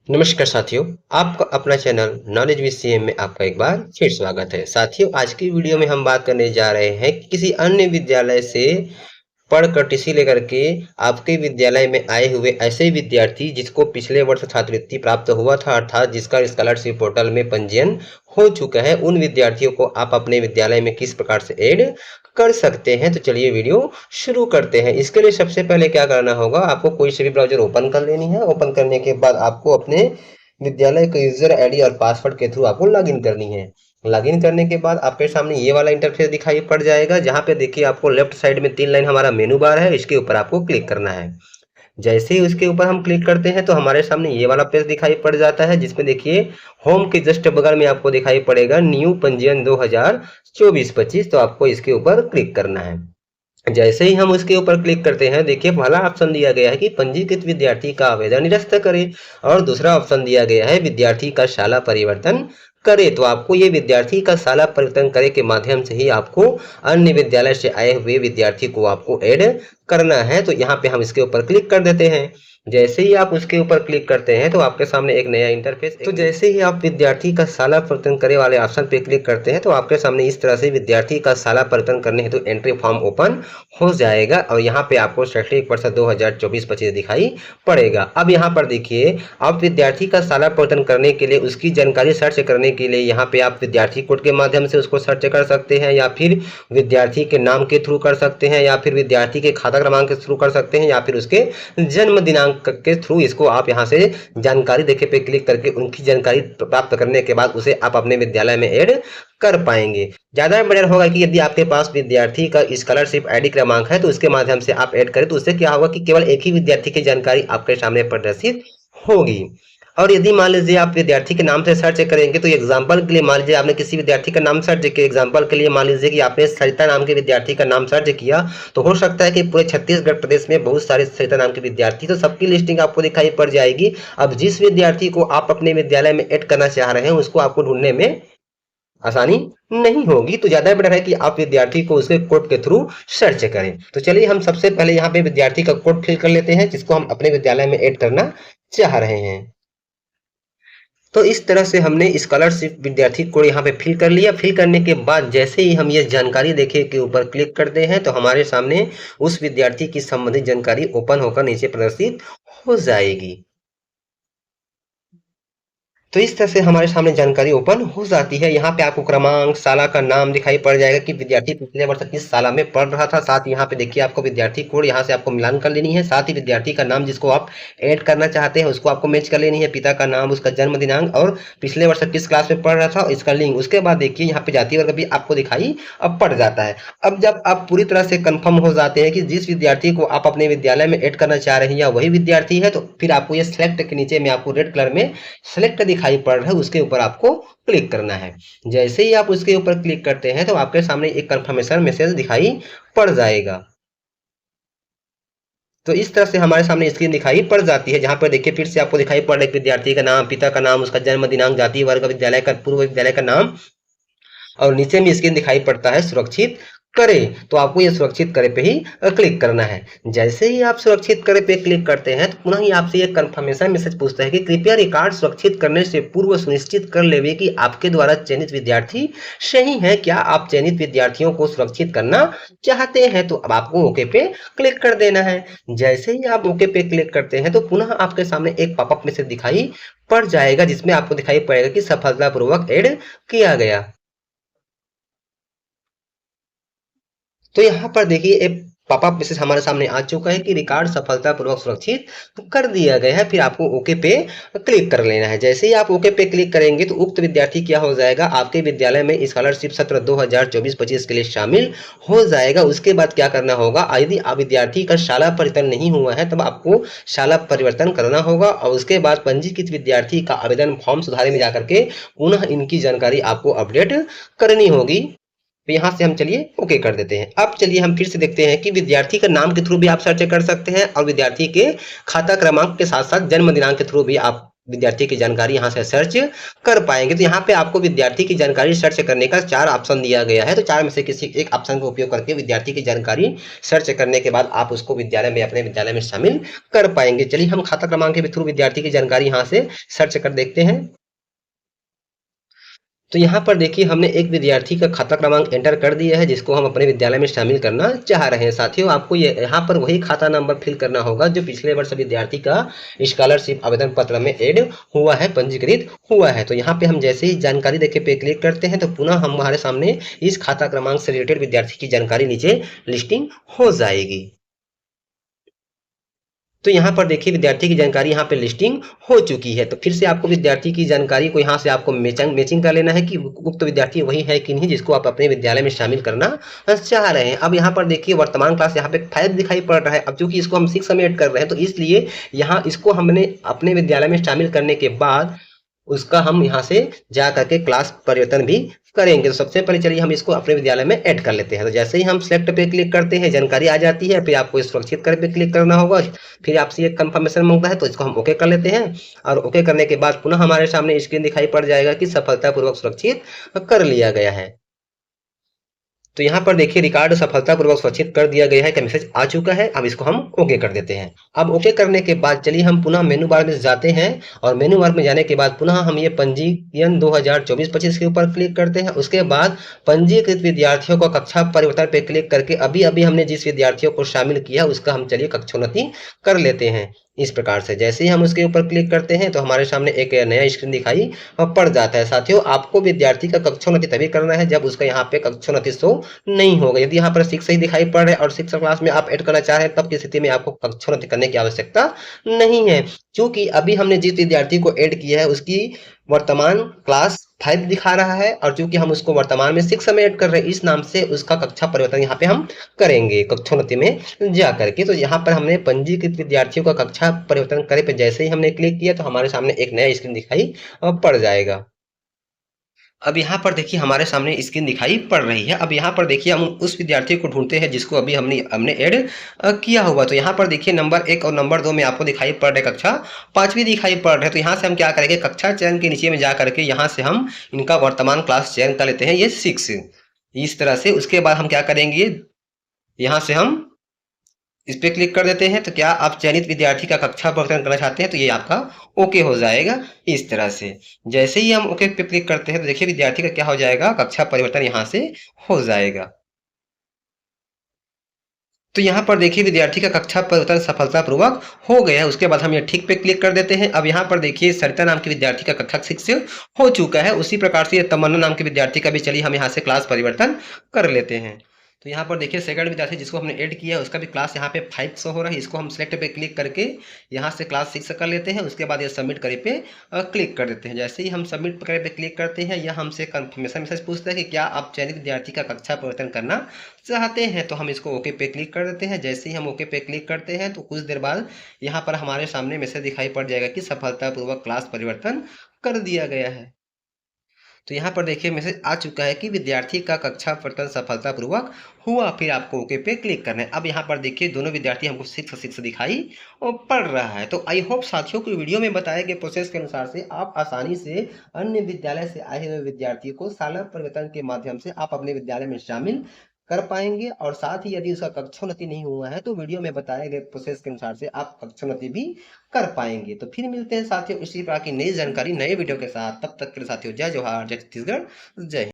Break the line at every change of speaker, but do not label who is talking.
नमस्कार साथियों, आपका अपना चैनल नॉलेज विद सीएम में आपका एक बार फिर स्वागत है। साथियों, आज की वीडियो में हम बात करने जा रहे हैं कि किसी अन्य विद्यालय से पढ़कर टीसी लेकर के आपके विद्यालय में आए हुए ऐसे विद्यार्थी जिसको पिछले वर्ष छात्रवृत्ति प्राप्त हुआ था, अर्थात जिसका स्कॉलरशिप पोर्टल में पंजीयन हो चुका है, उन विद्यार्थियों को आप अपने विद्यालय में किस प्रकार से ऐड कर सकते हैं। तो चलिए वीडियो शुरू करते हैं। इसके लिए सबसे पहले क्या करना होगा, आपको कोई से भी ब्राउजर ओपन कर लेनी है। ओपन करने के बाद आपको अपने विद्यालय का यूजर आईडी और पासवर्ड के थ्रू आपको लॉगिन करनी है। लॉगिन करने के बाद आपके सामने ये वाला इंटरफेस दिखाई पड़ जाएगा, जहाँ पे देखिए आपको लेफ्ट साइड में 3 लाइन हमारा मेनू बार है, इसके ऊपर आपको क्लिक करना है। जैसे ही उसके ऊपर हम क्लिक करते हैं तो हमारे सामने ये वाला पेज दिखाई पड़ जाता है, जिसमें देखिए होम के जस्ट बगल में आपको दिखाई पड़ेगा न्यू पंजीयन 2024-25। तो आपको इसके ऊपर क्लिक करना है। जैसे ही हम उसके ऊपर क्लिक करते हैं, देखिए पहला ऑप्शन दिया गया है कि पंजीकृत विद्यार्थी का आवेदन निरस्त करें, और दूसरा ऑप्शन दिया गया है विद्यार्थी का शाला परिवर्तन करे। तो आपको ये विद्यार्थी का शाला परिवर्तन करे के माध्यम से ही आपको अन्य विद्यालय से आए हुए विद्यार्थी को आपको ऐड करना है। तो यहाँ पे हम इसके ऊपर क्लिक कर देते हैं। जैसे ही आप उसके ऊपर क्लिक करते हैं तो आपके सामने एक नया इंटरफेस, तो जैसे ही आप विद्यार्थी का शाला परिवर्तन करे वाले ऑप्शन पे क्लिक करते हैं तो आपके सामने इस तरह से विद्यार्थी का शाला परिवर्तन करने हेतु एंट्री फॉर्म ओपन हो जाएगा, और यहाँ पे आपको शैक्षणिक वर्ष 2024-25 दिखाई पड़ेगा। अब यहाँ पर देखिए, आप विद्यार्थी का शाला परिवर्तन करने के लिए उसकी जानकारी सर्च करने के लिए यहाँ पे आप विद्यार्थी कोड के माध्यम से उसको सर्च कर सकते हैं, या फिर विद्यार्थी के नाम के थ्रू कर सकते हैं, या फिर विद्यार्थी के खाता क्रमांक के थ्रू कर सकते हैं, या फिर उसके जन्म दिनांक के थ्रू इसको आप यहाँ से जानकारी देखे पे क्लिक करके उनकी जानकारी प्राप्त करने के बाद उसे आप अपने विद्यालय में ऐड कर पाएंगे। ज्यादा बेटर होगा कि यदि आपके पास विद्यार्थी का स्कॉलरशिप आईडी क्रमांक है तो उसके माध्यम से आप ऐड करें, तो उससे क्या होगा कि केवल एक ही विद्यार्थी की जानकारी आपके सामने प्रदर्शित होगी। और यदि मान लीजिए आप विद्यार्थी के नाम से सर्च करेंगे, तो एग्जाम्पल के लिए मान लीजिए आपने किसी विद्यार्थी का नाम सर्च किया, एग्जाम्पल के लिए मान लीजिए कि आपने सरिता नाम के विद्यार्थी का नाम सर्च किया, तो हो सकता है कि पूरे छत्तीसगढ़ प्रदेश में बहुत सारे सरिता नाम के विद्यार्थी, तो सबकी लिस्टिंग आपको दिखाई पड़ जाएगी। अब जिस विद्यार्थी को आप अपने विद्यालय में ऐड करना चाह रहे हैं उसको आपको ढूंढने में आसानी नहीं होगी। तो ज्यादा बेटर है कि आप विद्यार्थी को उसके कोड के थ्रू सर्च करें। तो चलिए हम सबसे पहले यहाँ पे विद्यार्थी का कोड फिल कर लेते हैं, जिसको हम अपने विद्यालय में ऐड करना चाह रहे हैं। तो इस तरह से हमने स्कॉलरशिप विद्यार्थी कोड यहाँ पे फिल कर लिया। फिल करने के बाद जैसे ही हम ये जानकारी देखे के ऊपर क्लिक करते हैं तो हमारे सामने उस विद्यार्थी की संबंधित जानकारी ओपन होकर नीचे प्रदर्शित हो जाएगी। तो इस तरह से हमारे सामने जानकारी ओपन हो जाती है। यहाँ पे आपको क्रमांक, साला का नाम दिखाई पड़ जाएगा कि विद्यार्थी पिछले वर्ष किस साला में पढ़ रहा था। साथ ही यहाँ पे देखिए आपको विद्यार्थी कोड यहाँ से आपको मिलान कर लेनी है। साथ ही विद्यार्थी का नाम जिसको आप ऐड करना चाहते हैं उसको आपको मैच कर लेनी है, पिता का नाम, उसका जन्म दिनांक और पिछले वर्ष किस क्लास में पढ़ रहा था, इसका लिंक। उसके बाद देखिए यहाँ पे जाति वर्ग भी आपको दिखाई अब पड़ जाता है। अब जब आप पूरी तरह से कंफर्म हो जाते हैं कि जिस विद्यार्थी को आप अपने विद्यालय में ऐड करना चाह रहे हैं या वही विद्यार्थी है, तो फिर आपको ये सिलेक्ट के नीचे में आपको रेड कलर में सिलेक्ट दिखाई पड़ रहा है, उसके ऊपर आपको क्लिक करना है। जैसे ही आप उसके ऊपर क्लिक करते हैं तो आपके सामने एक कंफर्मेशन मैसेज दिखाई पड़ जाएगा। तो इस तरह से हमारे सामने स्क्रीन दिखाई पड़ जाती है, जहां पर देखिए फिर से आपको दिखाई पड़ रहा है विद्यार्थी का नाम, पिता का नाम, उसका जन्म दिनांक, जाति वर्ग, विद्यालय का पूर्व विद्यालय का नाम, और नीचे में स्क्रीन दिखाई पड़ता है सुरक्षित करें। तो आपको ये सुरक्षित करे पे ही क्लिक करना है। जैसे ही आप सुरक्षित करे पे क्लिक करते हैं तो पुनः ही आपसे एक कंफर्मेशन मैसेज पूछता है कि कृपया रिकॉर्ड सुरक्षित करने से पूर्व सुनिश्चित कर लेवे कि आपके द्वारा चयनित विद्यार्थी सही है। क्या आप चयनित विद्यार्थियों को सुरक्षित करना चाहते हैं? तो अब आपको ओके पे क्लिक कर देना है। जैसे ही आप ओके पे क्लिक करते हैं तो पुनः आपके सामने एक पॉपअप मैसेज दिखाई पड़ जाएगा, जिसमें आपको दिखाई पड़ेगा कि सफलतापूर्वक ऐड किया गया। तो यहाँ पर देखिए एक पॉपअप मैसेज हमारे सामने आ चुका है कि रिकॉर्ड सफलतापूर्वक सुरक्षित कर दिया गया है। फिर आपको ओके पे क्लिक कर लेना है। जैसे ही आप ओके पे क्लिक करेंगे तो उक्त विद्यार्थी क्या हो जाएगा, आपके विद्यालय में स्कॉलरशिप सत्र 2024-25 के लिए शामिल हो जाएगा। उसके बाद क्या करना होगा, यदि आप विद्यार्थी का शाला परिवर्तन नहीं हुआ है तब आपको शाला परिवर्तन करना होगा, और उसके बाद पंजीकृत विद्यार्थी का आवेदन फॉर्म सुधारे में जाकर के पुनः इनकी जानकारी आपको अपडेट करनी होगी। तो यहाँ से हम चलिए ओके कर देते हैं। अब चलिए हम फिर से देखते हैं कि विद्यार्थी का नाम के थ्रू भी आप सर्च कर सकते हैं, और विद्यार्थी के खाता क्रमांक के साथ साथ जन्म दिनांक के थ्रू भी आप विद्यार्थी की जानकारी यहाँ से सर्च कर पाएंगे। तो यहाँ पे आपको विद्यार्थी की जानकारी सर्च करने का 4 ऑप्शन दिया गया है, तो 4 में से किसी एक ऑप्शन का उपयोग करके विद्यार्थी की जानकारी सर्च करने के बाद आप उसको विद्यालय में अपने विद्यालय में शामिल कर पाएंगे। चलिए हम खाता क्रमांक के थ्रू विद्यार्थी की जानकारी यहाँ से सर्च कर देखते हैं। तो यहाँ पर देखिए हमने एक विद्यार्थी का खाता क्रमांक एंटर कर दिया है जिसको हम अपने विद्यालय में शामिल करना चाह रहे हैं। साथियों आपको ये यहाँ पर वही खाता नंबर फिल करना होगा जो पिछले वर्ष विद्यार्थी का स्कॉलरशिप आवेदन पत्र में ऐड हुआ है, पंजीकृत हुआ है। तो यहाँ पे हम जैसे ही जानकारी देखे पे क्लिक करते हैं तो पुनः हमारे सामने इस खाता क्रमांक से रिलेटेड विद्यार्थी की जानकारी नीचे लिस्टिंग हो जाएगी। तो यहाँ पर देखिए विद्यार्थी की जानकारी यहाँ पे लिस्टिंग हो चुकी है। तो फिर से आपको विद्यार्थी की जानकारी को यहाँ से आपको मैचिंग कर लेना है कि उक्त विद्यार्थी वही है कि नहीं जिसको आप अपने विद्यालय में शामिल करना चाह रहे हैं। अब यहाँ पर देखिए वर्तमान क्लास यहाँ पे 5 दिखाई पड़ रहा है। अब चूंकि इसको हम 6 में ऐड कर रहे हैं तो इसलिए यहाँ इसको हमने अपने विद्यालय में शामिल करने के बाद उसका हम यहाँ से जा करके क्लास परिवर्तन भी करेंगे। तो सबसे पहले चलिए हम इसको अपने विद्यालय में ऐड कर लेते हैं। तो जैसे ही हम सिलेक्ट पे क्लिक करते हैं जानकारी आ जाती है, फिर आपको सुरक्षित कर पे क्लिक करना होगा, फिर आपसे एक कंफर्मेशन मांगता है तो इसको हम ओके कर लेते हैं। और ओके करने के बाद पुनः हमारे सामने स्क्रीन दिखाई पड़ जाएगा कि सफलतापूर्वक सुरक्षित कर लिया गया है। तो यहाँ पर देखिए रिकॉर्ड सफलतापूर्वक सुरक्षित कर दिया गया है का मैसेज आ चुका है। अब इसको हम ओके कर देते हैं। अब ओके करने के बाद चलिए हम पुनः मेनू बार में जाते हैं और मेनू बार में जाने के बाद पुनः हम ये पंजीयन 2024-25 के ऊपर क्लिक करते हैं। उसके बाद पंजीकृत विद्यार्थियों को कक्षा परिवर्तन पे क्लिक करके अभी अभी हमने जिस विद्यार्थियों को शामिल किया उसका हम चलिए कक्षोन्नति कर लेते हैं। इस प्रकार से जैसे ही हम उसके ऊपर क्लिक करते हैं तो हमारे सामने एक नया स्क्रीन दिखाई पड़ जाता है। साथियों आपको विद्यार्थी का कक्षोन्नति तभी करना है जब उसका यहाँ पे कक्षोन्नति शो नहीं होगा। यदि यहाँ पर 6 ही दिखाई पड़ रहा है और 6 क्लास में आप ऐड करना चाह रहे हैं तब की स्थिति में आपको कक्षोन्नति करने की आवश्यकता नहीं है, क्योंकि अभी हमने जिस विद्यार्थी को ऐड किया है उसकी वर्तमान क्लास 5 दिखा रहा है और चूंकि हम उसको वर्तमान में 6 में ऐड कर रहे हैं इस नाम से उसका कक्षा परिवर्तन यहाँ पे हम करेंगे कक्षोन्नति में जा करके। तो यहाँ पर हमने पंजीकृत विद्यार्थियों का कक्षा परिवर्तन करे पे जैसे ही हमने क्लिक किया तो हमारे सामने एक नया स्क्रीन दिखाई पड़ जाएगा। अब यहाँ पर देखिए हमारे सामने स्क्रीन दिखाई पड़ रही है। अब यहाँ पर देखिए हम उस विद्यार्थी को ढूंढते हैं जिसको अभी हमने हमने ऐड किया हुआ। तो यहाँ पर देखिए नंबर 1 और नंबर 2 में आपको दिखाई पड़ रहा है कक्षा 5वीं दिखाई पड़ रहा है। तो यहाँ से हम क्या करेंगे कक्षा चयन के नीचे में जा करके यहाँ से हम इनका वर्तमान क्लास चयन कर लेते हैं, ये 6 इस तरह से। उसके बाद हम क्या करेंगे यहाँ से हम इस पे क्लिक कर देते हैं। तो क्या आप चयनित विद्यार्थी का कक्षा परिवर्तन करना चाहते हैं तो ये आपका ओके हो जाएगा इस तरह से। जैसे ही हम ओके पे क्लिक करते हैं तो देखिए विद्यार्थी का क्या हो जाएगा कक्षा परिवर्तन यहाँ से हो जाएगा। तो यहाँ पर देखिए विद्यार्थी का कक्षा परिवर्तन सफलतापूर्वक हो गया है। उसके बाद हम ये ठीक पे क्लिक कर देते हैं। अब यहाँ पर देखिए सरिता नाम के विद्यार्थी का कक्षा 6 हो चुका है। उसी प्रकार से ये तमन्ना नाम के विद्यार्थी का भी चलिए हम यहाँ से क्लास परिवर्तन कर लेते हैं। तो यहाँ पर देखिए सेकंड विद्यार्थी जिसको हमने ऐड किया है उसका भी क्लास यहाँ पे 5 शो हो रहा है। इसको हम सिलेक्ट पे क्लिक करके यहाँ से क्लास 6 कर लेते हैं। उसके बाद ये सबमिट करे पे क्लिक कर देते हैं। जैसे ही हम सबमिट करे पे क्लिक करते हैं यह हमसे कंफर्मेशन मैसेज पूछता है कि क्या आप चयनित विद्यार्थी का कक्षा परिवर्तन करना चाहते हैं। तो हम इसको ओके पे क्लिक कर देते हैं। जैसे ही हम ओके पे क्लिक करते हैं तो कुछ देर बाद यहाँ पर हमारे सामने मैसेज दिखाई पड़ जाएगा कि सफलतापूर्वक क्लास परिवर्तन कर दिया गया है। तो यहाँ पर देखिए मैसेज आ चुका है कि विद्यार्थी का कक्षा परिवर्तन सफलतापूर्वक हुआ। फिर आपको ओके पे क्लिक करना है। अब यहाँ पर देखिए दोनों विद्यार्थी हमको 6 दिखाई पड़ रहा है। तो आई होप साथियों की वीडियो में बताए गए प्रोसेस के अनुसार से आप आसानी से अन्य विद्यालय से आए हुए विद्यार्थी को सालाना परिवर्तन के माध्यम से आप अपने विद्यालय में शामिल कर पाएंगे। और साथ ही यदि उसका कक्षोन्नति नहीं हुआ है तो वीडियो में बताए गए प्रोसेस के अनुसार से आप कक्षोन्नति भी कर पाएंगे। तो फिर मिलते हैं साथियों इसी प्रकार की नई जानकारी नए वीडियो के साथ। तब तक के लिए साथियों जय जोहार, जय छत्तीसगढ़, जय हिंद।